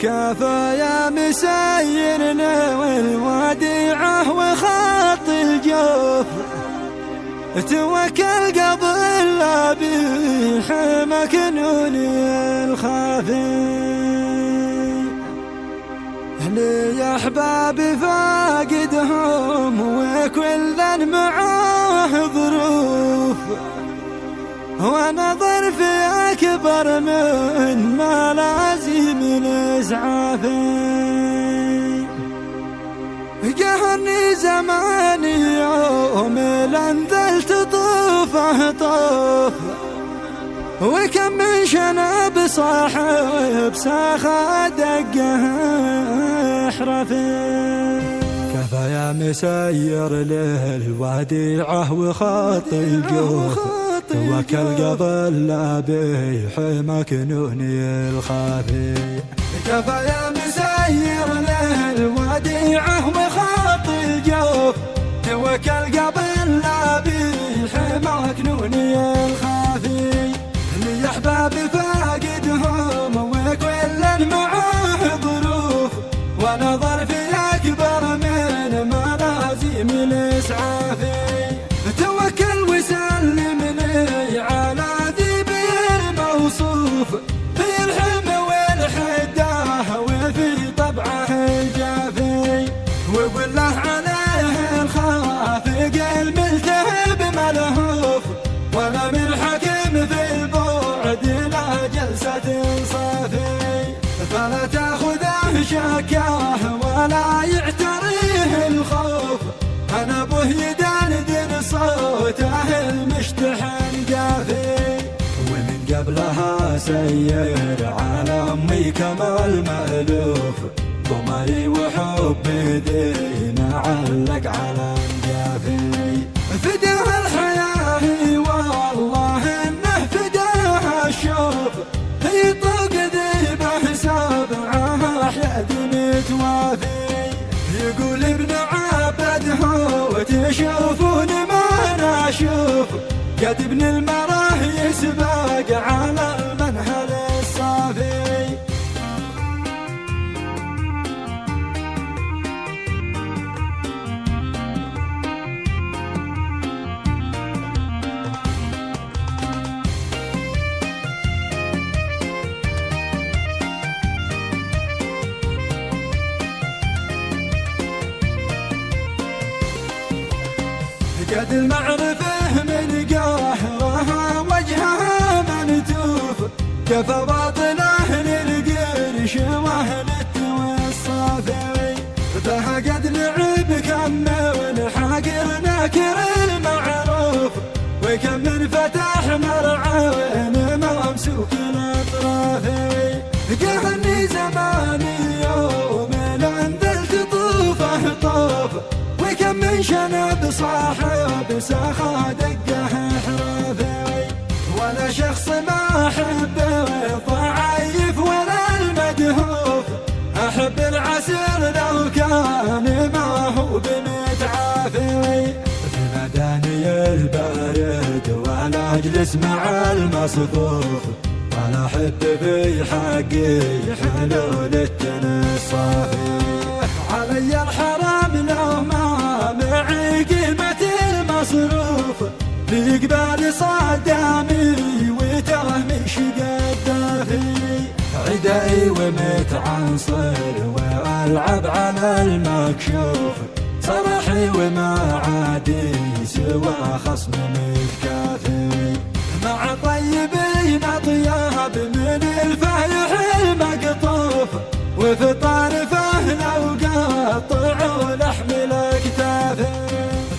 كفى يا مسيرنا والوديعة وخط الجوف، توكل قبل لا بيح مكنون الخافي. لي أحبابي فاقدهم وكلا معاه ظروف، ونظر في أكبر من ملازم الإسعاف. قهرني زماني يوم لانذلت طوفه طوف، وكم من شنب صاحب ساخة دقه احرفي. كفى يا مسير للوديعة وخط الجوف، توكل قبل لا بيح مكنوني الخافي. كفى يا مسير للوديعة وخط الجوف، توكل قبل لا بيح مكنوني الخافي. لي أحبابي فاقدهم وكل معاه ظروف، ونظر في أكبر من ملازم الإسعاف. توكل وسلم لي على ذيب الموصوف، في الحلم والحداه وفي طبعه الجافي. وقل له عليه الخافق الملتهب ملهوف، ولا من حكم في البعد لا جلسة صافي. فلا تاخذه شكاه ولا يعتريه الخوف، أنا به يدندن صوته المشتحن قافي. ومن قبلها سير على أمي كما المألوف، ضمري وحبي دين علق على انجافي. فداها الحياة والله انه فداها الشوف، يطوق ذيبه سبعه احياد متوافي. يقول ابن عبد هو تشوفون ما انا اشوف، قد ابن المراه يسبق على المنهل الصافي. قد المعرفة من قاهرها وجهها منتوف، كفى باطنه للقرش واهل التوصافي. فها قد لعب كم من حاقر ناكر المعروف، وكم من فتح مرعون ممسوك الاطرافي. قهرني زماني يوم لانذلت طوفه طوف، وكم من شنب صاحب ساخة دقه احرافي. ولا شخص ما احبه ضعيف ولا المدهوف، احب العسل لو كان ما هو بمتعافي. في مداني البارد ولا اجلس مع المصفوف، ولا احب في حقي حلول التنصافي. علي الحرام لو ما معي قيمة المصروف، بقبال صدامي وتهمش قدافي. عدائي ومتعنصر والعب على المكشوف، صرحي وما عادي سوى خصم متكافي. مع طيبين اطياب من الفايح المقطوف، وفي طرفه لو قطعوا لحم الاكتاف.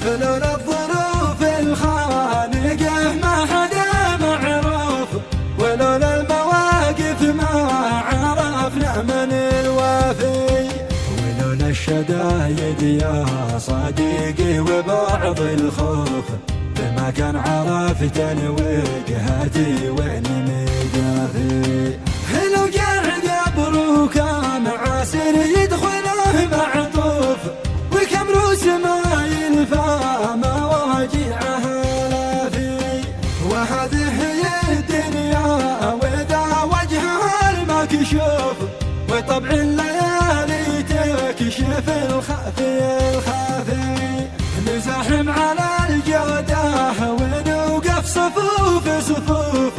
فلولا الظروف الخانقه ما حدا معروف، ولولا المواقف ما عرفنا من الوافي. ولولا الشدايد يا صديقي وبعض الخوف، فما كان عرفت وجهتي وين مقافي. لو قاعد ابروك معاسر يدخله معطوف، وكم روس ما يلفى مواجعه لافي. وهذه هي الدنيا واذا وجهها المكشوف، وطبع الليالي تكشف الخفي نزاحم على الجودة ونوقف صفوف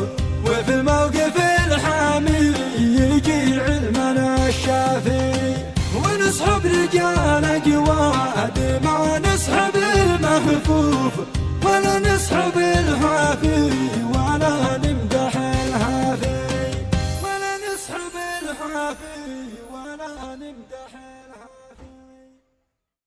وفي الموقف الحامي يجي علمنا الشافي ونسحب رجال جواد ما نسحب المخفوف ولا نسحب الحافي